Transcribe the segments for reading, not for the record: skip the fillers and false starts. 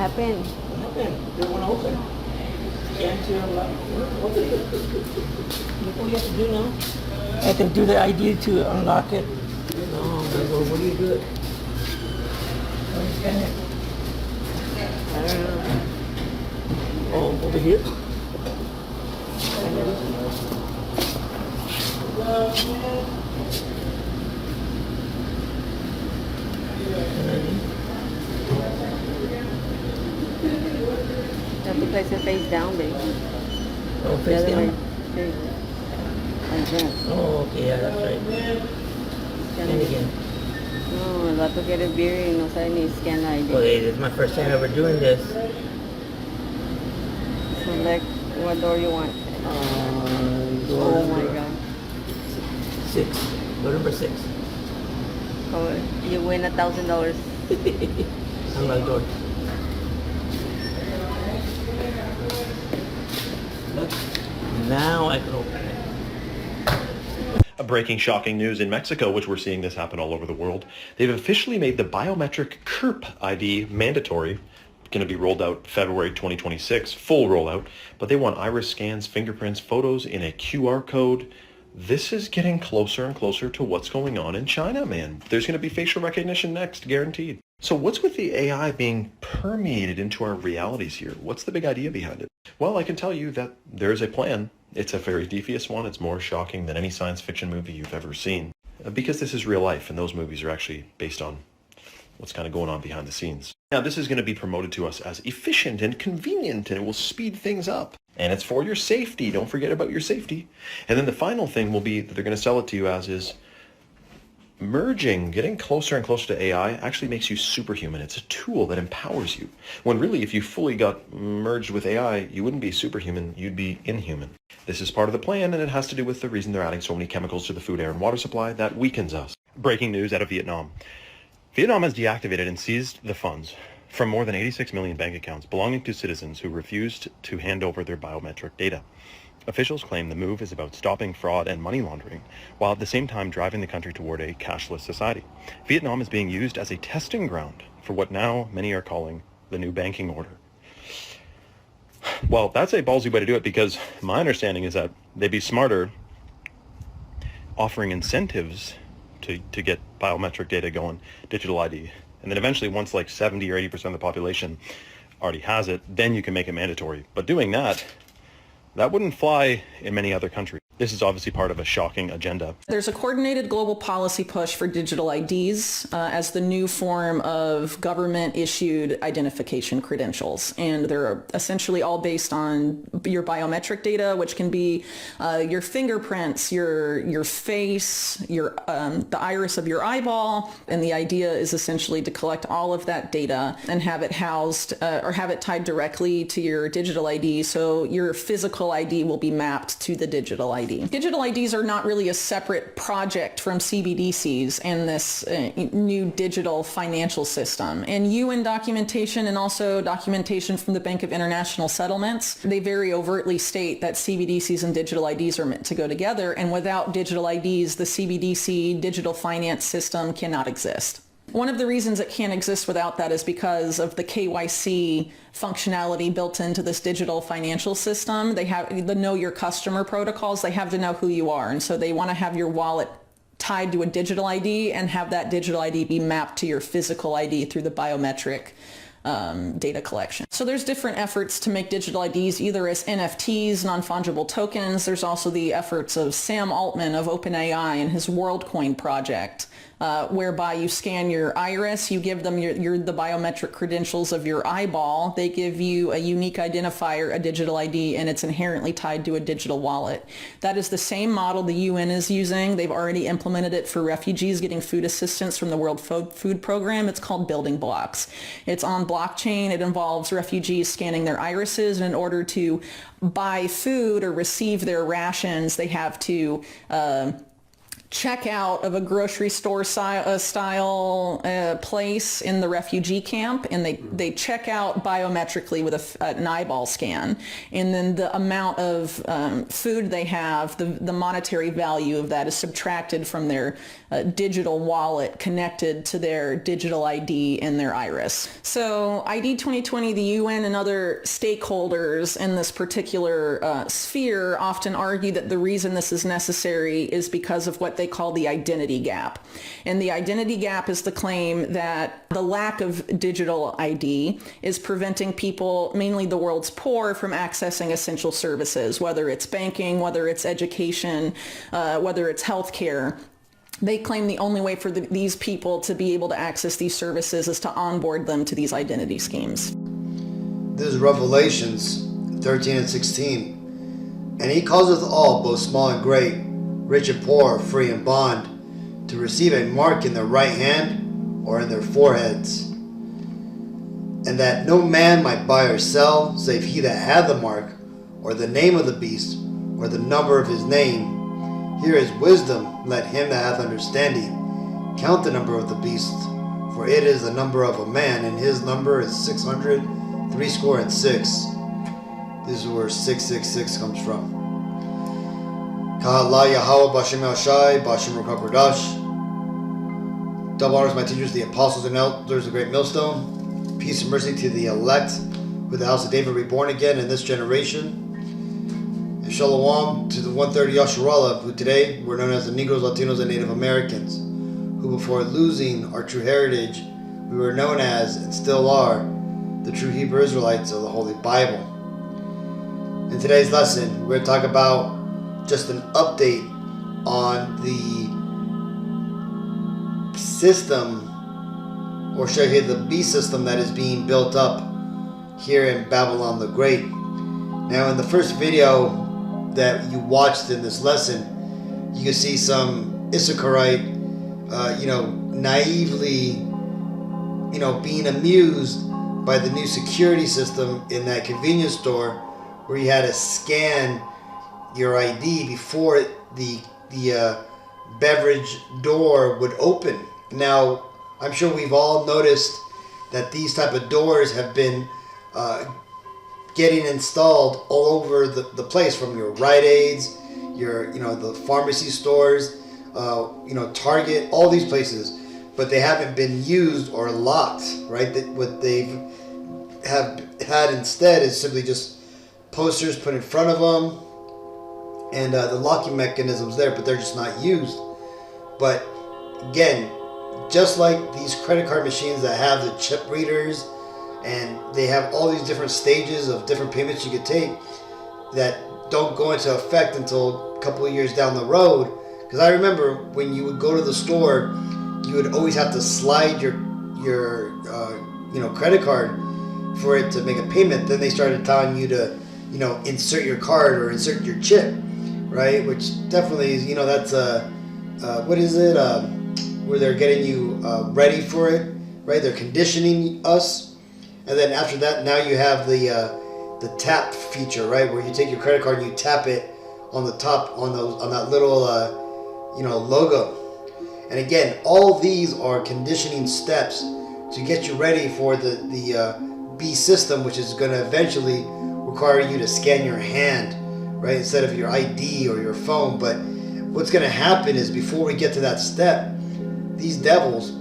happened? Nothing. They won't open. Scan to look what do you have to do now? I have to do the ID to unlock it. No, what do you do it? How do you scan it? I don't know. Oh, over here? You have to place it face down, baby. Oh, The face other way. down? Face. Like that. Oh, okay, yeah, that's right. Scan again. No, el vato quiere beer y no sabe ni scan la ID. Okay, this is my first time ever doing this. Select what door you want. Door Oh number my god. 6. Door number 6. Oh, you win $1,000. Unlock door. Look, now I can open it. Breaking shocking news in Mexico, which we're seeing this happen all over the world. They've officially made the biometric CURP ID mandatory. Going to be rolled out February 2026, full rollout, but they want iris scans, fingerprints, photos in a QR code. This is getting closer and closer to what's going on in China, man. There's going to be facial recognition next, guaranteed. So what's with the AI being permeated into our realities here? What's the big idea behind it? Well, I can tell you that there's a plan. It's a very devious one. It's more shocking than any science fiction movie you've ever seen. Because this is real life, and those movies are actually based on what's kind of going on behind the scenes. Now, this is going to be promoted to us as efficient and convenient, and it will speed things up. And it's for your safety. Don't forget about your safety. And then the final thing will be that they're going to sell it to you as is merging, getting closer and closer to AI actually makes you superhuman. It's a tool that empowers you. When really, if you fully got merged with AI, you wouldn't be superhuman, you'd be inhuman. This is part of the plan, and it has to do with the reason they're adding so many chemicals to the food, air, and water supply that weakens us. Breaking news out of Vietnam. Vietnam has deactivated and seized the funds from more than 86 million bank accounts belonging to citizens who refused to hand over their biometric data. Officials claim the move is about stopping fraud and money laundering, while at the same time driving the country toward a cashless society. Vietnam is being used as a testing ground for what now many are calling the new banking order. Well, that's a ballsy way to do it, because my understanding is that they'd be smarter offering incentives to get biometric data going, digital ID. And then eventually, once like 70 or 80% of the population already has it, then you can make it mandatory. But doing that wouldn't fly in many other countries. This is obviously part of a shocking agenda. There's a coordinated global policy push for digital IDs as the new form of government-issued identification credentials. And they're essentially all based on your biometric data, which can be your fingerprints, your face, the iris of your eyeball. And the idea is essentially to collect all of that data and have it housed or have it tied directly to your digital ID. So your physical ID will be mapped to the digital ID. Digital IDs are not really a separate project from CBDCs and this new digital financial system. And UN documentation and also documentation from the Bank of International Settlements, they very overtly state that CBDCs and digital IDs are meant to go together. And without digital IDs, the CBDC digital finance system cannot exist. One of the reasons it can't exist without that is because of the KYC functionality built into this digital financial system. They have the know your customer protocols. They have to know who you are. And so they want to have your wallet tied to a digital ID and have that digital ID be mapped to your physical ID through the biometric data collection. So there's different efforts to make digital IDs either as NFTs, non-fungible tokens. There's also the efforts of Sam Altman of OpenAI and his WorldCoin project, whereby you scan your iris, you give them the biometric credentials of your eyeball, they give you a unique identifier, a digital ID, and it's inherently tied to a digital wallet. That is the same model the UN is using. They've already implemented it for refugees getting food assistance from the World Food Program. It's called Building Blocks. It's on blockchain. It involves refugees scanning their irises, and in order to buy food or receive their rations, they have to checkout of a grocery store style place in the refugee camp, and they check out biometrically with an eyeball scan, and then the amount of food they have, the monetary value of that is subtracted from their digital wallet connected to their digital ID and their iris. So ID 2020, the UN and other stakeholders in this particular sphere often argue that the reason this is necessary is because of what they call the identity gap. And the identity gap is the claim that the lack of digital ID is preventing people, mainly the world's poor, from accessing essential services, whether it's banking, whether it's education, whether it's healthcare. They claim the only way for these people to be able to access these services is to onboard them to these identity schemes. This is Revelations 13 and 16. And he causeth all, both small and great, rich and poor, free and bond, to receive a mark in their right hand or in their foreheads. And that no man might buy or sell, save he that had the mark, or the name of the beast, or the number of his name. Here is wisdom, let him that hath understanding count the number of the beast, for it is the number of a man, and his number is 666. This is where 666 comes from. Kahala Yahweh Bashem El Shai, Bashem Rakabardash. Double honors my teachers, the apostles and elders of the great millstone. Peace and mercy to the elect, with the house of David reborn again in this generation. And Shalom to the 130 Yasharallah, who today were known as the Negroes, Latinos, and Native Americans, who before losing our true heritage, we were known as, and still are, the true Hebrew Israelites of the Holy Bible. In today's lesson, we're going to talk about just an update on the system, or should I say the beast system that is being built up here in Babylon the Great. Now, in the first video that you watched in this lesson, you can see some Issacharite, naively, being amused by the new security system in that convenience store, where you had to scan your ID before the beverage door would open. Now, I'm sure we've all noticed that these type of doors have been getting installed all over the place, from your Rite Aids, your the pharmacy stores, Target, all these places, but they haven't been used or locked, right? That what they've have had instead is simply just posters put in front of them, and the locking mechanisms there, but they're just not used. But again, just like these credit card machines that have the chip readers, and they have all these different stages of different payments you could take that don't go into effect until a couple of years down the road. Because I remember when you would go to the store, you would always have to slide your credit card for it to make a payment. Then they started telling you to insert your card or insert your chip, right? Which definitely is, that's what is it? Where they're getting you ready for it, right? They're conditioning us. And then after that, now you have the tap feature, right? Where you take your credit card and you tap it on the top on that little logo. And again, all these are conditioning steps to get you ready for the B system, which is going to eventually require you to scan your hand, right, instead of your ID or your phone. But what's going to happen is, before we get to that step, these devils,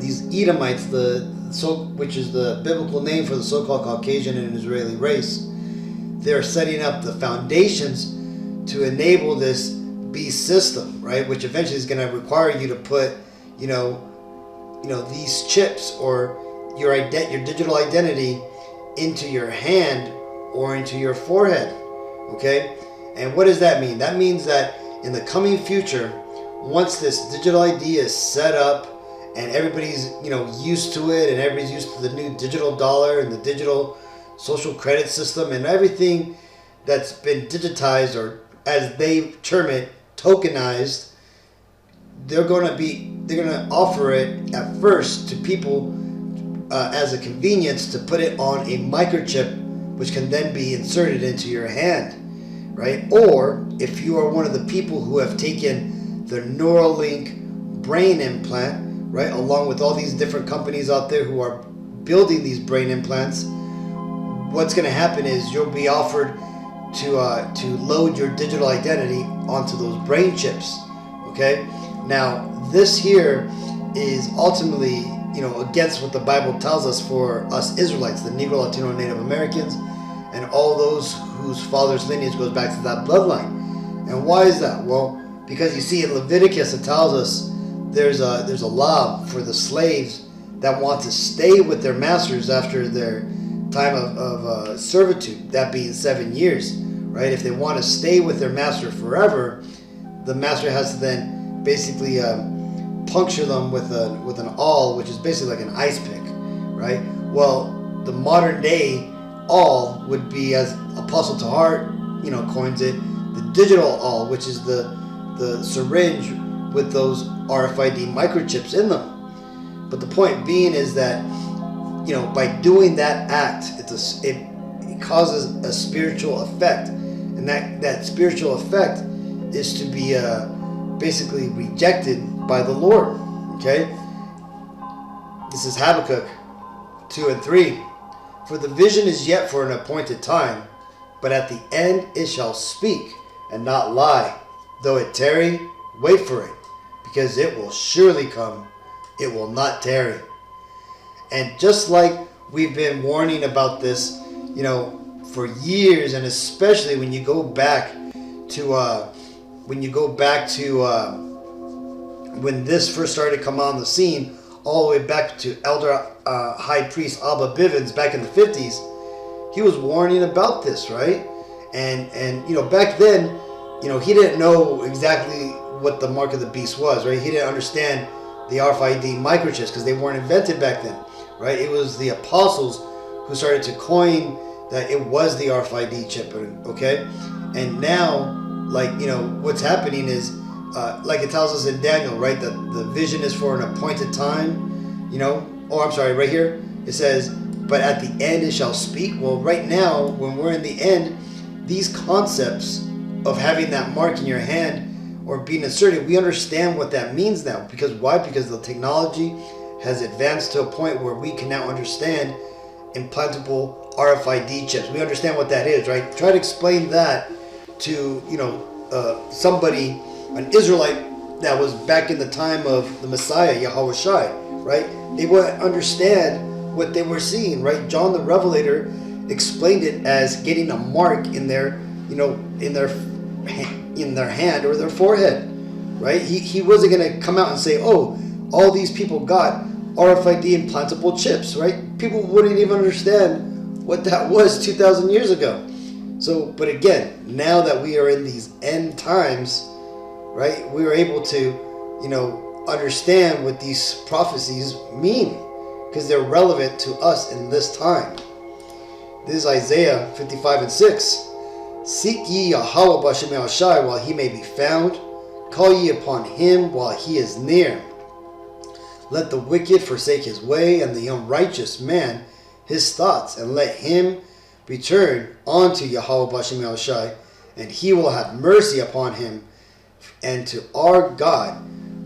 these Edomites, which is the biblical name for the so-called Caucasian and Israeli race, they're setting up the foundations to enable this beast system, right? Which eventually is going to require you to put, these chips or your digital identity into your hand or into your forehead. Okay, and what does that mean? That means that in the coming future, once this digital ID is set up and everybody's used to it, and everybody's used to the new digital dollar and the digital social credit system and everything that's been digitized, or as they term it, tokenized, they're going to offer it at first to people as a convenience to put it on a microchip, which can then be inserted into your hand, right? Or if you are one of the people who have taken the Neuralink brain implant, right? Along with all these different companies out there who are building these brain implants, what's going to happen is you'll be offered to load your digital identity onto those brain chips. Okay, now this here is ultimately, against what the Bible tells us for us Israelites, the Negro, Latino, Native Americans, and all those whose father's lineage goes back to that bloodline. And why is that? Well, because you see in Leviticus it tells us there's a law for the slaves that want to stay with their masters after their time of servitude, that being 7 years, right? If they want to stay with their master forever, the master has to then basically puncture them with an awl, which is basically like an ice pick, right? Well, the modern day awl would be, as Apostle Tahart, coins it, the digital awl, which is the syringe with those RFID microchips in them. But the point being is that, by doing that act, it causes a spiritual effect, and that spiritual effect is to be basically rejected by the Lord. Okay, this is Habakkuk 2:3. For the vision is yet for an appointed time, but at the end it shall speak and not lie. Though it tarry, wait for it, because it will surely come. It will not tarry. And just like we've been warning about this, for years, and especially when you go back to when this first started to come on the scene, all the way back to Elder High Priest Abba Bivens back in the 50s, he was warning about this, right? And back then, he didn't know exactly what the mark of the beast was, right? He didn't understand the RFID microchips because they weren't invented back then, right? It was the apostles who started to coin that it was the RFID chip, okay? And now, what's happening is, like it tells us in Daniel, right? That the vision is for an appointed time, right here. It says, but at the end it shall speak. Well, right now, when we're in the end, these concepts of having that mark in your hand or being inserted, we understand what that means now. Because why? Because the technology has advanced to a point where we can now understand implantable RFID chips. We understand what that is, right? Try to explain that to, somebody, an Israelite that was back in the time of the Messiah, Yahweh Shai, right? They wouldn't understand what they were seeing, right? John the Revelator explained it as getting a mark in their, in their hand or their forehead, right? He wasn't going to come out and say, oh, all these people got RFID implantable chips, right? People wouldn't even understand what that was 2,000 years ago. So, but again, now that we are in these end times, right, we are able to, understand what these prophecies mean because they're relevant to us in this time. This is Isaiah 55:6. Seek ye Yahweh B'Shem Yahushai while he may be found. Call ye upon him while he is near. Let the wicked forsake his way, and the unrighteous man his thoughts, and let him return unto Yahweh B'Shem Yahushai, and he will have mercy upon him, and to our God,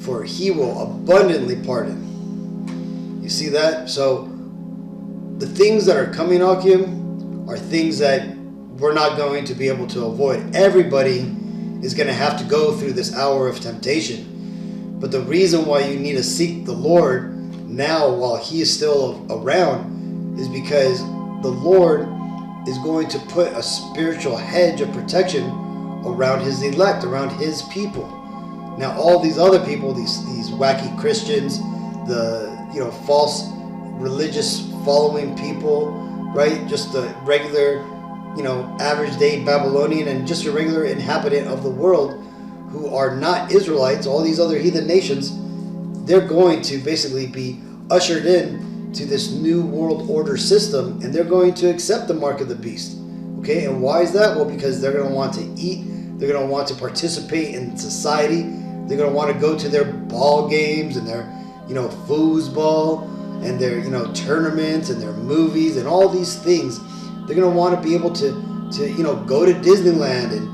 for he will abundantly pardon. You see that? So the things that are coming, Akim, are things that we're not going to be able to avoid. Everybody is going to have to go through this hour of temptation. But the reason why you need to seek the Lord now while he is still around is because the Lord is going to put a spiritual hedge of protection around his elect, around his people. Now all these other people, these wacky Christians, the false religious following people, right? Just the regular, average day Babylonian and just a regular inhabitant of the world who are not Israelites, all these other heathen nations, they're going to basically be ushered in to this new world order system, and they're going to accept the mark of the beast. Okay, and why is that? Well, because they're going to want to eat, they're going to want to participate in society, they're going to want to go to their ball games and their, foosball and their, tournaments and their movies and all these things. They're going to want to be able to go to Disneyland and,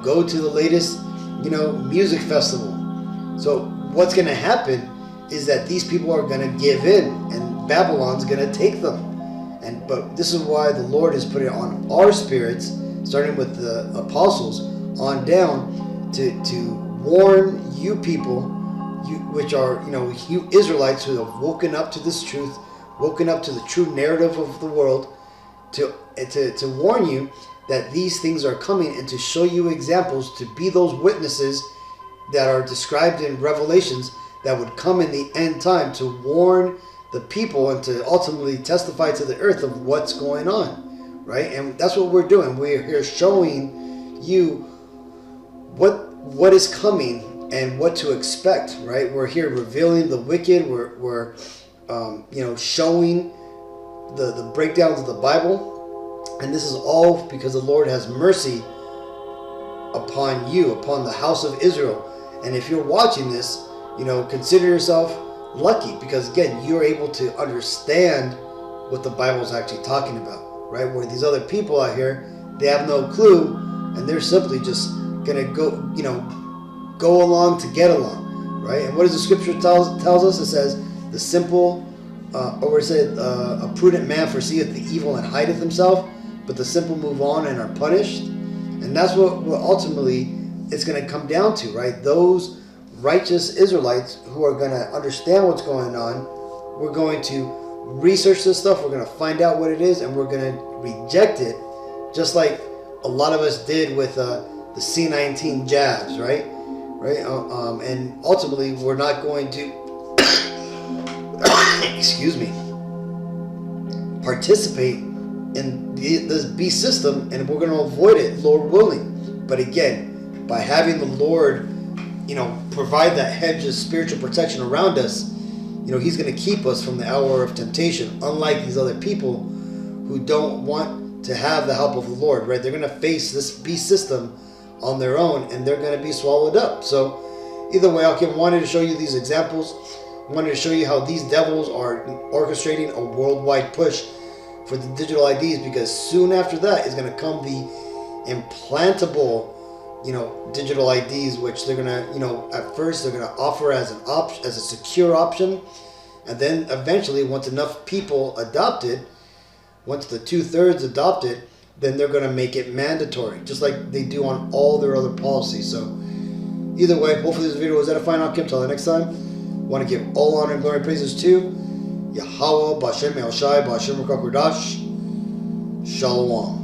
go to the latest, music festival. So what's going to happen is that these people are going to give in, and Babylon's going to take them. But this is why the Lord has put it on our spirits, starting with the apostles on down, to warn you people, which are, you Israelites who have woken up to this truth, woken up to the true narrative of the world, to warn you that these things are coming, and to show you examples, to be those witnesses that are described in Revelations that would come in the end time, to warn the people and to ultimately testify to the earth of what's going on, right? And that's what we're doing. We're here showing you what is coming and what to expect, right? We're here revealing the wicked. We're showing the breakdowns of the Bible, and this is all because the Lord has mercy upon you, upon the house of Israel. And if you're watching this, consider yourself lucky, because again, you're able to understand what the Bible is actually talking about, right? Where these other people out here, they have no clue, and they're simply just gonna go along to get along, right? And what does the scripture tells us? It says, the simple, a prudent man foreseeth the evil and hideth himself, but the simple move on and are punished. And that's what ultimately it's going to come down to, right? Those righteous Israelites who are going to understand what's going on, we're going to research this stuff, we're going to find out what it is, and we're going to reject it, just like a lot of us did with the C-19 jabs, right? And ultimately, we're not going to, excuse me, participate in this beast system, and we're going to avoid it, Lord willing. But again, by having the Lord, provide that hedge of spiritual protection around us, He's going to keep us from the hour of temptation, unlike these other people who don't want to have the help of the Lord, right? They're going to face this beast system on their own, and they're going to be swallowed up. So either way, I wanted to show you these examples. I wanted to show you how these devils are orchestrating a worldwide push for the digital IDs, because soon after that is going to come the implantable, digital IDs, which they're going to, at first they're going to offer as an option, as a secure option, and then eventually, once enough people adopt it, once the 2/3 adopt it, then they're going to make it mandatory, just like they do on all their other policies. So either way, hopefully this video was edifying. Until the next time, I want to give all honor and glory and praises to Yahweh, B'Hashem El Shai, B'Hashem Ruach HaKodesh. Shalom.